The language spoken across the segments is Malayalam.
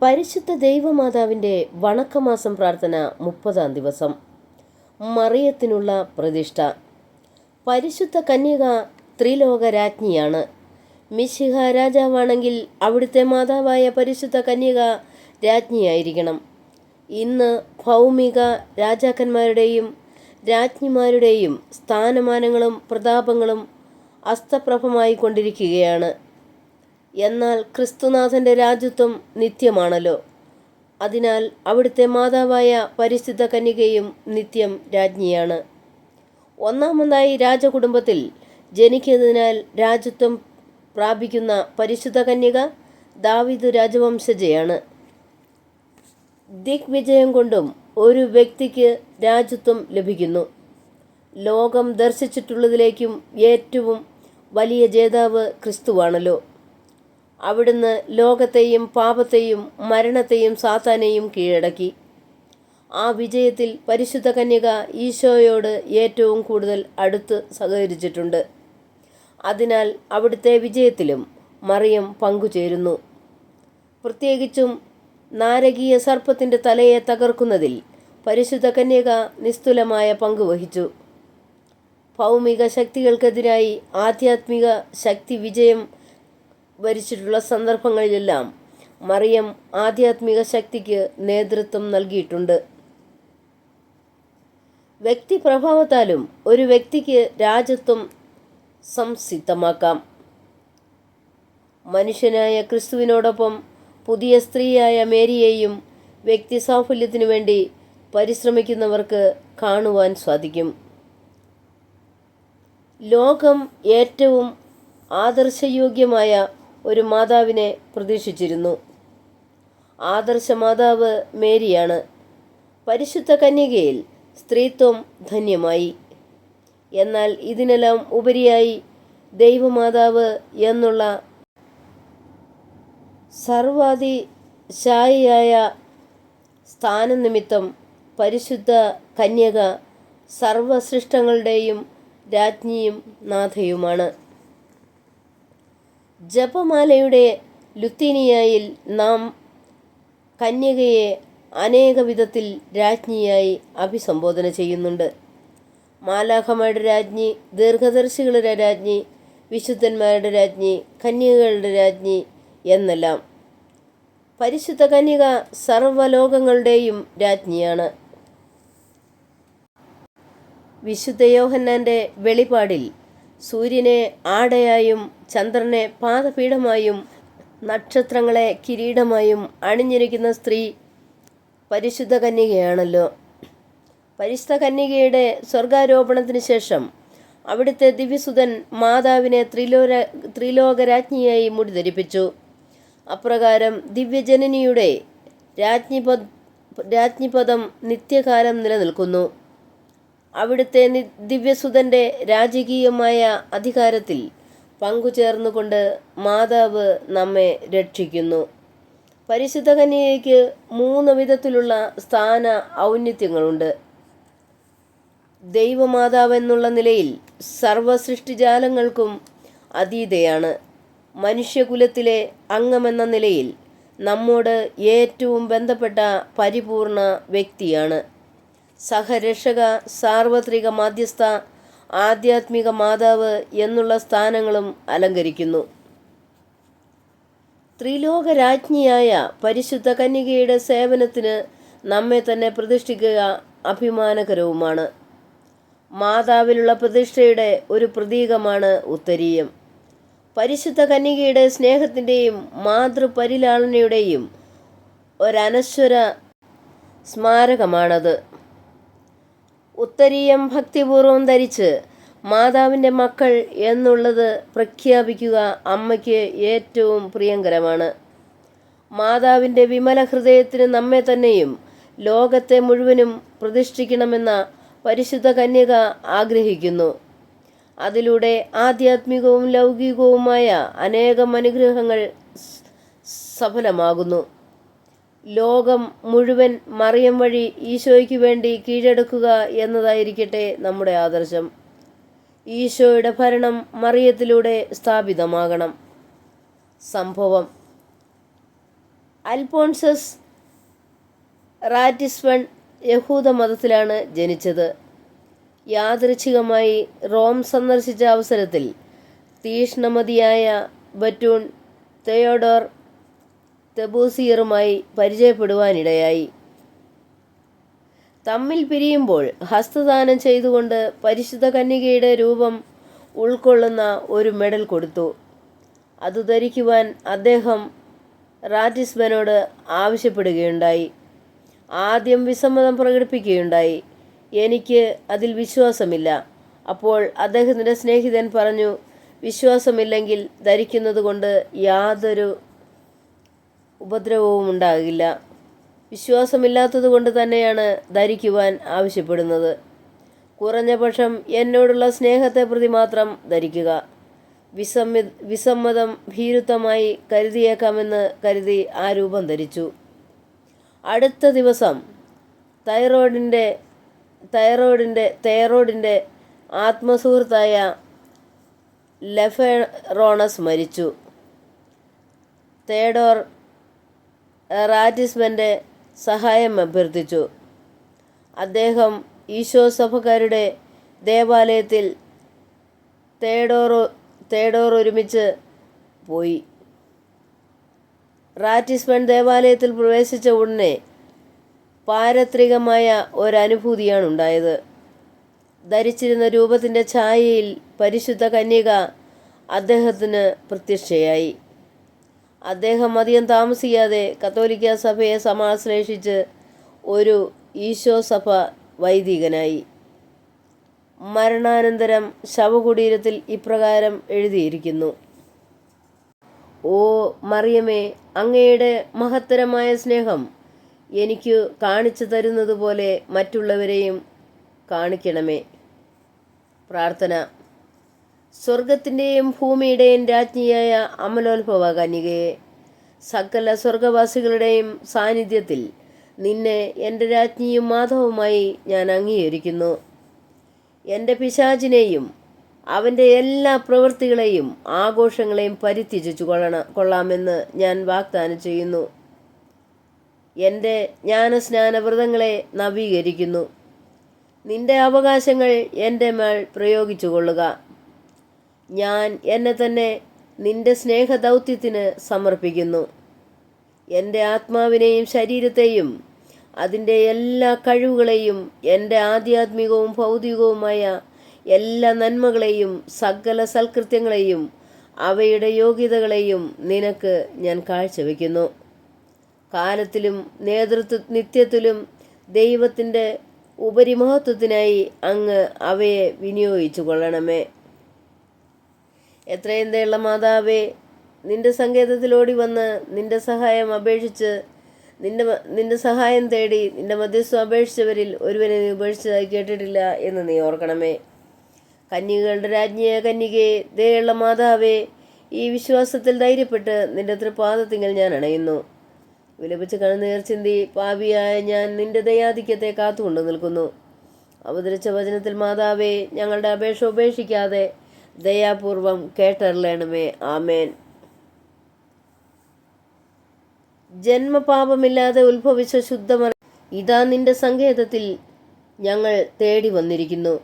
പരിശുദ്ധ ദൈവമാതാവിൻ്റെ വണക്കമാസം പ്രാർത്ഥന 30-ാം ദിവസം. മറിയത്തിനുള്ള പ്രതിഷ്ഠ. പരിശുദ്ധ കന്യക ത്രിലോക രാജ്ഞിയാണ്. മിശിഹ രാജാവാണെങ്കിൽ അവിടുത്തെ മാതാവായ പരിശുദ്ധ കന്യക രാജ്ഞിയായിരിക്കണം. ഇന്ന് ഭൗമിക രാജാക്കന്മാരുടെയും രാജ്ഞിമാരുടെയും സ്ഥാനമാനങ്ങളും പ്രതാപങ്ങളും അസ്തപ്രഭമായി കൊണ്ടിരിക്കുകയാണ്. എന്നാൽ ക്രിസ്തുനാഥൻ്റെ രാജ്യത്വം നിത്യമാണല്ലോ. അതിനാൽ അവിടുത്തെ മാതാവായ പരിശുദ്ധ കന്യകയും നിത്യം രാജ്ഞിയാണ്. ഒന്നാമതായി രാജകുടുംബത്തിൽ ജനിക്കുന്നതിനാൽ രാജ്യത്വം പ്രാപിക്കുന്ന പരിശുദ്ധ കന്യക ദാവീദ് രാജവംശജയാണ്. ദിഗ്വിജയം കൊണ്ടും ഒരു വ്യക്തിക്ക് രാജ്യത്വം ലഭിക്കുന്നു. ലോകം ദർശിച്ചിട്ടുള്ളതിലേക്കും ഏറ്റവും വലിയ ജേതാവ് ക്രിസ്തുവാണല്ലോ. അവിടുന്ന് ലോകത്തെയും പാപത്തെയും മരണത്തെയും സാത്താനെയും കീഴടക്കി. ആ വിജയത്തിൽ പരിശുദ്ധ കന്യക ഈശോയോട് ഏറ്റവും കൂടുതൽ അടുത്ത് സഹകരിച്ചിട്ടുണ്ട്. അതിനാൽ അവിടുത്തെ വിജയത്തിലും മറിയം പങ്കുചേരുന്നു. പ്രത്യേകിച്ചും നാരകീയ സർപ്പത്തിൻ്റെ തലയെ തകർക്കുന്നതിൽ പരിശുദ്ധ കന്യക നിസ്തുലമായ പങ്കുവഹിച്ചു. ഭൗമിക ശക്തികൾക്കെതിരായി ആധ്യാത്മിക ശക്തി വിജയം വരിച്ചിട്ടുള്ള സന്ദർഭങ്ങളിലെല്ലാം മറിയം ആധ്യാത്മിക ശക്തിക്ക് നേതൃത്വം നൽകിയിട്ടുണ്ട്. വ്യക്തിപ്രഭാവത്താലും ഒരു വ്യക്തിക്ക് രാജ്യത്വം സംസിദ്ധമാക്കാം. മനുഷ്യനായ ക്രിസ്തുവിനോടൊപ്പം പുതിയ സ്ത്രീയായ മേരിയെയും വ്യക്തി സാഫല്യത്തിനു വേണ്ടി പരിശ്രമിക്കുന്നവർക്ക് കാണുവാൻ സാധിക്കും. ലോകം ഏറ്റവും ആദർശയോഗ്യമായ ഒരു മാതാവിനെ പ്രതീക്ഷിച്ചിരുന്നു. ആദർശ മാതാവ് മേരിയാണ്. പരിശുദ്ധ കന്യകയിൽ സ്ത്രീത്വം ധന്യമായി. എന്നാൽ ഇതിനെല്ലാം ഉപരിയായി ദൈവമാതാവ് എന്നുള്ള സർവാതിശായിയായ സ്ഥാനനിമിത്തം പരിശുദ്ധ കന്യക സർവസൃഷ്ടങ്ങളുടെയും രാജ്ഞിയും നാഥയുമാണ്. ജപമാലയുടെ ലുത്തീനിയയിൽ നാം കന്യകയെ അനേക വിധത്തിൽ രാജ്ഞിയായി അഭിസംബോധന ചെയ്യുന്നുണ്ട്. മാലാഖമാരുടെ രാജ്ഞി, ദീർഘദർശികളുടെ രാജ്ഞി, വിശുദ്ധന്മാരുടെ രാജ്ഞി, കന്യകകളുടെ രാജ്ഞി എന്നെല്ലാം. പരിശുദ്ധ കന്യക സർവ്വലോകങ്ങളുടെയും രാജ്ഞിയാണ്. വിശുദ്ധ യോഹന്നാൻ്റെ വെളിപാടിൽ സൂര്യനെ ആടയായും ചന്ദ്രനെ പാദപീഠമായും നക്ഷത്രങ്ങളെ കിരീടമായും അണിഞ്ഞിരിക്കുന്ന സ്ത്രീ പരിശുദ്ധ കന്യകയാണല്ലോ. പരിശുദ്ധ കന്യകയുടെ സ്വർഗാരോപണത്തിന് ശേഷം അവിടുത്തെ ദിവ്യസുതൻ മാതാവിനെ ത്രിലോകരാജ്ഞിയായി മുടിധരിപ്പിച്ചു. അപ്രകാരം ദിവ്യജനനിയുടെ രാജ്ഞിപദം നിത്യകാലം നിലനിൽക്കുന്നു. അവിടുത്തെ ദിവ്യസുതൻ്റെ രാജകീയമായ അധികാരത്തിൽ പങ്കുചേർന്നുകൊണ്ട് മാതാവ് നമ്മെ രക്ഷിക്കുന്നു. പരിശുദ്ധ കന്യകയ്ക്ക് 3 വിധത്തിലുള്ള സ്ഥാന ഔന്നത്യങ്ങളുണ്ട്. ദൈവമാതാവെന്നുള്ള നിലയിൽ സർവസൃഷ്ടിജാലങ്ങൾക്കും അതീതയാണ്. മനുഷ്യകുലത്തിലെ അംഗമെന്ന നിലയിൽ നമ്മോട് ഏറ്റവും ബന്ധപ്പെട്ട പരിപൂർണ വ്യക്തിയാണ്. സഹരക്ഷക, സാർവത്രിക മാധ്യസ്ഥ, ആധ്യാത്മിക മാതാവ് എന്നുള്ള സ്ഥാനങ്ങളും അലങ്കരിക്കുന്നു. ത്രിലോകരാജ്ഞിയായ പരിശുദ്ധ കന്യകയുടെ സേവനത്തിന് നമ്മെ തന്നെ പ്രതിഷ്ഠിക്കുക അഭിമാനകരവുമാണ്. മാതാവിലുള്ള പ്രതിഷ്ഠയുടെ ഒരു പ്രതീകമാണ് ഉത്തരീയം. പരിശുദ്ധ കന്യകയുടെ സ്നേഹത്തിൻ്റെയും മാതൃപരിലാളനയുടെയും ഒരനശ്വര സ്മാരകമാണത്. ഉത്തരീയം ഭക്തിപൂർവം ധരിച്ച് മാതാവിൻ്റെ മക്കൾ എന്നുള്ളത് പ്രഖ്യാപിക്കുക അമ്മയ്ക്ക് ഏറ്റവും പ്രിയങ്കരമാണ്. മാതാവിൻ്റെ വിമല ഹൃദയത്തിന് നമ്മെ തന്നെയും ലോകത്തെ മുഴുവനും പ്രതിഷ്ഠിക്കണമെന്ന പരിശുദ്ധ കന്യക ആഗ്രഹിക്കുന്നു. അതിലൂടെ ആധ്യാത്മികവും ലൗകികവുമായ അനേകം അനുഗ്രഹങ്ങൾ സഫലമാകുന്നു. ലോകം മുഴുവൻ മറിയം വഴി ഈശോയ്ക്ക് വേണ്ടി കീഴടക്കുക എന്നതായിരിക്കട്ടെ നമ്മുടെ ആദർശം. ഈശോയുടെ ഭരണം മറിയത്തിലൂടെ സ്ഥാപിതമാകണം. സംഭവം: അൽഫോൺസസ് റാറ്റിസ്ബൺ യഹൂദ മതത്തിലാണ് ജനിച്ചത്. യാദൃച്ഛികമായി റോം സന്ദർശിച്ച അവസരത്തിൽ തീക്ഷ്ണമതിയായ ബറ്റൂൺ തെയോഡോർ തെബൂസിയറുമായി പരിചയപ്പെടുവാനിടയായി. തമ്മിൽ പിരിയുമ്പോൾ ഹസ്തദാനം ചെയ്തുകൊണ്ട് പരിശുദ്ധ കന്യകയുടെ രൂപം ഉൾക്കൊള്ളുന്ന ഒരു മെഡൽ കൊടുത്തു. അത് ധരിക്കുവാൻ അദ്ദേഹം റാറ്റിസ്ബനോട് ആവശ്യപ്പെടുകയുണ്ടായി. ആദ്യം വിസമ്മതം പ്രകടിപ്പിക്കുകയുണ്ടായി. എനിക്ക് അതിൽ വിശ്വാസമില്ല. അപ്പോൾ അദ്ദേഹത്തിൻ്റെ സ്നേഹിതൻ പറഞ്ഞു, വിശ്വാസമില്ലെങ്കിൽ ധരിക്കുന്നത് കൊണ്ട് യാതൊരു ഉപദ്രവവും ഉണ്ടാകില്ല. വിശ്വാസമില്ലാത്തത് കൊണ്ട് തന്നെയാണ് ധരിക്കുവാൻ ആവശ്യപ്പെടുന്നത്. കുറഞ്ഞ പക്ഷം എന്നോടുള്ള സ്നേഹത്തെ പ്രതി മാത്രം ധരിക്കുക. വിസമ്മതം ഭീരുത്വമായി കരുതിയേക്കാമെന്ന് കരുതി ആ രൂപം ധരിച്ചു. അടുത്ത ദിവസം തൈറോയിഡിൻ്റെ ആത്മസുഹൃത്തായ ലെഫെറോണസ് മരിച്ചു. തെയോഡോർ റാറ്റിസ്ബൻ്റെ സഹായം അഭ്യർത്ഥിച്ചു. അദ്ദേഹം ഈശോ സഭക്കാരുടെ ദേവാലയത്തിൽ തെയോഡോർ ഒരുമിച്ച് പോയി. റാറ്റിസ്ബൺ ദേവാലയത്തിൽ പ്രവേശിച്ച ഉടനെ പാരത്രികമായ ഒരനുഭൂതിയാണ് ഉണ്ടായത്. ധരിച്ചിരുന്ന രൂപത്തിൻ്റെ ഛായയിൽ പരിശുദ്ധ കന്യക അദ്ദേഹത്തിന് പ്രത്യക്ഷയായി. അദ്ദേഹം അധികം താമസിയാതെ കത്തോലിക്ക സഭയെ സമാശ്ലേഷിച്ച് ഒരു ഈശോ സഭ വൈദികനായി. മരണാനന്തരം ശവകുടീരത്തിൽ ഇപ്രകാരം എഴുതിയിരിക്കുന്നു: ഓ മറിയമേ, അങ്ങയുടെ മഹത്തരമായ സ്നേഹം എനിക്ക് കാണിച്ചു തരുന്നത് പോലെ മറ്റുള്ളവരെയും കാണിക്കണമേ. പ്രാർത്ഥന. സ്വർഗത്തിൻ്റെയും ഭൂമിയുടെയും രാജ്ഞിയായ അമലോത്ഭവ കന്യകയെ, സകല സ്വർഗവാസികളുടെയും സാന്നിധ്യത്തിൽ നിന്നെ എൻ്റെ രാജ്ഞിയും മാധവുമായി ഞാൻ അംഗീകരിക്കുന്നു. എൻ്റെ പിശാചിനെയും അവൻ്റെ എല്ലാ പ്രവൃത്തികളെയും ആഘോഷങ്ങളെയും പരിത്യജിച്ചു കൊള്ളാമെന്ന് ഞാൻ വാഗ്ദാനം ചെയ്യുന്നു. എൻ്റെ ജ്ഞാനസ്നാന വ്രതങ്ങളെ നവീകരിക്കുന്നു. നിന്റെ അവകാശങ്ങൾ എൻ്റെ മേൽ പ്രയോഗിച്ചു കൊള്ളുക. ഞാൻ എന്നെ തന്നെ നിന്റെ സ്നേഹദൗത്യത്തിന് സമർപ്പിക്കുന്നു. എൻ്റെ ആത്മാവിനെയും ശരീരത്തെയും അതിൻ്റെ എല്ലാ കഴിവുകളെയും എൻ്റെ ആധ്യാത്മികവും ഭൗതികവുമായ എല്ലാ നന്മകളെയും സകല സൽകൃത്യങ്ങളെയും അവയുടെ യോഗ്യതകളെയും നിനക്ക് ഞാൻ കാഴ്ചവെക്കുന്നു. കാലത്തിലും നിത്യത്തിലും ദൈവത്തിൻ്റെ ഉപരിമഹത്വത്തിനായി അങ്ങ് അവയെ വിനിയോഗിച്ചു കൊള്ളണമേ. എത്രയും ദയുള്ള മാതാവേ, നിന്റെ സങ്കേതത്തിലോടി വന്ന് നിന്റെ സഹായം അപേക്ഷിച്ച് നിന്റെ സഹായം തേടി നിന്റെ മധ്യസ്ഥം അപേക്ഷിച്ചവരിൽ ഒരുവനെ നീ ഉപേക്ഷിച്ചതായി കേട്ടിട്ടില്ല എന്ന് നീ ഓർക്കണമേ. കന്യകകളുടെ രാജ്ഞിയായ കന്യകയെ, ദയുള്ള മാതാവേ, ഈ വിശ്വാസത്തിൽ ധൈര്യപ്പെട്ട് നിന്റെ തൃപാദത്തിങ്കൽ ഞാൻ അണയുന്നു. വിലപിച്ച് കണ്ണുനീർ ചിന്തി പാപിയായ ഞാൻ നിന്റെ ദയാധിക്യത്തെ കാത്തുകൊണ്ട് നിൽക്കുന്നു. അവതരിച്ച വചനത്തിൽ മാതാവേ, ഞങ്ങളുടെ അപേക്ഷ ഉപേക്ഷിക്കാതെ ദയാപൂർവം കേട്ടറിയണമേ. ആമേൻ. ജന്മപാപമില്ലാതെ ഉത്ഭവിച്ച ശുദ്ധമറിയമേ, ഇതാ നിന്റെ സങ്കേതത്തിൽ ഞങ്ങൾ തേടി വന്നിരിക്കുന്നു.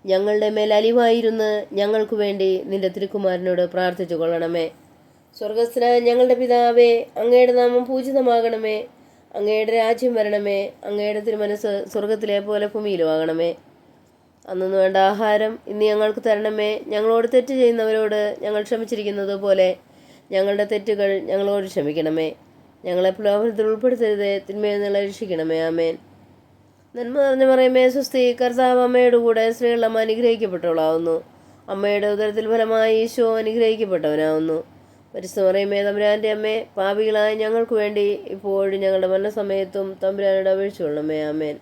ഞങ്ങളുടെ മേൽ അലിവായിരുന്ന് ഞങ്ങൾക്ക് വേണ്ടി നിന്റെ തിരുക്കുമാരനോട് പ്രാർത്ഥിച്ചു കൊള്ളണമേ. സ്വർഗസ്ഥനായ ഞങ്ങളുടെ പിതാവേ, അങ്ങയുടെ നാമം പൂജിതമാകണമേ. അങ്ങയുടെ രാജ്യം വരണമേ. അങ്ങയുടെ തിരുമനസ് സ്വർഗത്തിലെ പോലെ ഭൂമിയിലും ആകണമേ. അന്നു വേണ്ട ആഹാരം ഇന്ന് ഞങ്ങൾക്ക് തരണമേ. ഞങ്ങളോട് തെറ്റ് ചെയ്യുന്നവരോട് ഞങ്ങൾ ക്ഷമിച്ചിരിക്കുന്നത് പോലെ ഞങ്ങളുടെ തെറ്റുകൾ ഞങ്ങളോട് ക്ഷമിക്കണമേ. ഞങ്ങളെ പ്രലോഭനത്തിൽ ഉൾപ്പെടുത്തരുതേ, തിന്മയിൽ നിന്ന് രക്ഷിക്കണമേ. ആമേൻ. നന്മ നിറഞ്ഞ മറിയമേ, സ്വസ്തി, കർത്താവ് അങ്ങയുടെ കൂടെ സ്ത്രീകൾ അമ്മ അനുഗ്രഹിക്കപ്പെട്ടവളാവുന്നു. അമ്മയുടെ ഉദരത്തിൽ ഫലമായി ഈശോ അനുഗ്രഹിക്കപ്പെട്ടവനാവുന്നു. പരിശുദ്ധ മറിയമേ, തമ്പുരാൻ്റെ അമ്മേ, പാപികളായ ഞങ്ങൾക്ക് വേണ്ടി ഇപ്പോഴും ഞങ്ങളുടെ മരണസമയത്തും തമ്പുരാനോട് അപേക്ഷിച്ചു കൊള്ളണമേ. ആമേൻ.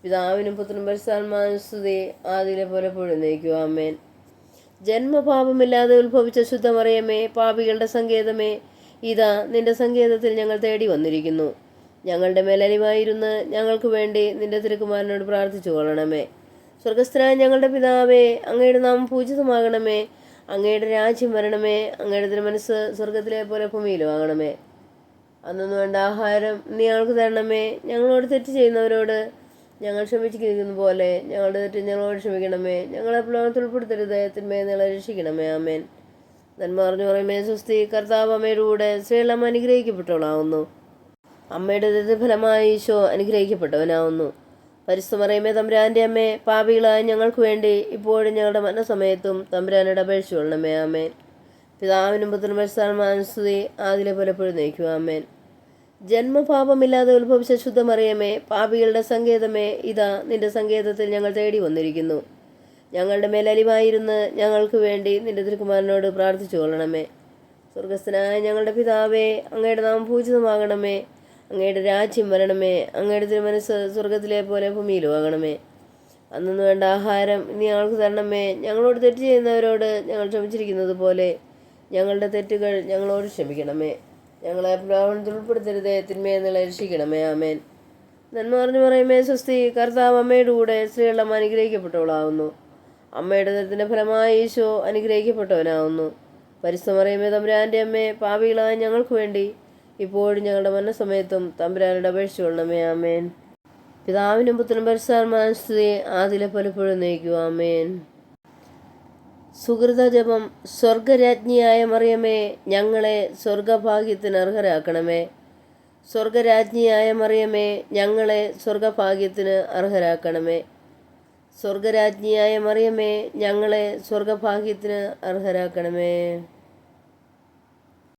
പിതാവിനും പുത്രനും പരിശുദ്ധാത്മാവിനും സ്തുതി, ആദിയിലെ പോലെ എപ്പോഴും എന്നേക്കും. ആമേൻ. ജന്മപാപമില്ലാതെ ഉത്ഭവിച്ച ശുദ്ധ മറിയമേ, പാപികളുടെ സങ്കേതമേ, ഇതാ നിന്റെ സങ്കേതത്തിൽ ഞങ്ങൾ തേടി വന്നിരിക്കുന്നു. ഞങ്ങളുടെ മേലലിവായിരുന്ന് ഞങ്ങൾക്ക് വേണ്ടി നിന്റെ തിരുക്കുമാരനോട് പ്രാർത്ഥിച്ചു കൊള്ളണമേ. സ്വർഗസ്ഥനായ ഞങ്ങളുടെ പിതാവേ, അങ്ങയുടെ നാമം പൂജിതമാകണമേ. അങ്ങയുടെ രാജ്യം വരണമേ. അങ്ങയുടെ തിരുമനസ് സ്വർഗത്തിലെ പോലെ ഭൂമിയിലും ആകണമേ. അന്നു വേണ്ട ആഹാരം നീ ഞങ്ങൾക്ക് തരണമേ. ഞങ്ങളോട് തെറ്റ് ചെയ്യുന്നവരോട് ഞങ്ങൾ ക്ഷമിച്ചിരിക്കുന്ന പോലെ ഞങ്ങളുടെ തെറ്റ് ഞങ്ങളോട് ക്ഷമിക്കണമേ. ഞങ്ങളെ പ്രലോഭനത്തിൽ ഉൾപ്പെടുത്തരുത്, തിന്മയെ ഞങ്ങളെ രക്ഷിക്കണമേ. ആമേൻ. നന്മ പറഞ്ഞു പറയുമേ സ്വസ്തി. കർത്താവ് അമ്മയുടെ കൂടെ സ്ത്രീയെല്ലാം അനുഗ്രഹിക്കപ്പെട്ടവളാവുന്നു. അമ്മയുടെ ഫലമായി ഈശോ അനുഗ്രഹിക്കപ്പെട്ടവനാവുന്നു. പരിശുദ്ധ മറിയമേ തമ്പുരാൻ്റെ അമ്മേ, പാപികളായ ഞങ്ങൾക്ക് വേണ്ടി ഇപ്പോഴും ഞങ്ങളുടെ മരണസമയത്തും തമ്പുരാനോട് അപേക്ഷിച്ചു കൊള്ളണമേ. ആമേൻ. പിതാവിനും പുത്രനും പരിശുദ്ധാത്മാവിനും സ്തുതി, ആദിയിലെ പോലെ എപ്പോഴും നയിക്കുക. ആമേൻ. ജന്മപാപമില്ലാതെ ഉത്ഭവിച്ച ശുദ്ധമറിയമേ, പാപികളുടെ സങ്കേതമേ, ഇതാ നിന്റെ സങ്കേതത്തിൽ ഞങ്ങൾ തേടി വന്നിരിക്കുന്നു. ഞങ്ങളുടെ മേൽ അലിവായിരുന്ന് ഞങ്ങൾക്ക് വേണ്ടി നിന്റെ തിരുക്കുമാരനോട് പ്രാർത്ഥിച്ചു കൊള്ളണമേ. സ്വർഗസ്ഥനായ ഞങ്ങളുടെ പിതാവേ, അങ്ങയുടെ നാമം പൂജിതമാകണമേ. അങ്ങയുടെ രാജ്യം വരണമേ. അങ്ങയുടെ തിരുമനസ്സ് സ്വർഗത്തിലെ പോലെ ഭൂമിയിലും ആകണമേ. അന്നു വേണ്ട ആഹാരം ഇനി ഞങ്ങൾക്ക് തരണമേ. ഞങ്ങളോട് തെറ്റ് ചെയ്യുന്നവരോട് ഞങ്ങൾ ക്ഷമിച്ചിരിക്കുന്നത് പോലെ ഞങ്ങളുടെ തെറ്റുകൾ ഞങ്ങളോട് ക്ഷമിക്കണമേ. ഞങ്ങളെ പ്രലോഭനത്തിൽ ഉൾപ്പെടുത്തരുതേ, തിന്മയെ ഞങ്ങളെ രക്ഷിക്കണമേ. ആമേൻ. നന്മ പറഞ്ഞു പറയുമേ സ്വസ്തി. കർത്താവ് അമ്മയുടെ കൂടെ സ്ത്രീകളെല്ലാം അനുഗ്രഹിക്കപ്പെട്ടവളാവുന്നു. അമ്മയുടെ ദരത്തിൻ്റെ ഫലമായി ഈശോ അനുഗ്രഹിക്കപ്പെട്ടവനാവുന്നു. പരിശുദ്ധ മറിയമേ തമ്പുരാൻ്റെ അമ്മേ, പാപികളായ ഞങ്ങൾക്ക് വേണ്ടി ഇപ്പോഴും ഞങ്ങളുടെ മരണസമയത്തും തമ്പുരാനോട് അപേക്ഷിച്ചു കൊള്ളണമേ. ആമേൻ. പിതാവിനും പുത്രനും പരിശുദ്ധാത്മാവിനും സ്തുതി, ആദിയിലെ പോലെ എപ്പോഴും നയിക്കുക. ആമേൻ. സുഹൃത ജപം. സ്വർഗരാജ്ഞിയായ മറിയമേ, ഞങ്ങളെ സ്വർഗഭാഗ്യത്തിന് അർഹരാക്കണമേ. സ്വർഗരാജ്ഞിയായ മറിയമേ, ഞങ്ങളെ സ്വർഗഭാഗ്യത്തിന് അർഹരാക്കണമേ. സ്വർഗരാജ്ഞിയായ മറിയമേ, ഞങ്ങളെ സ്വർഗഭാഗ്യത്തിന് അർഹരാക്കണമേ.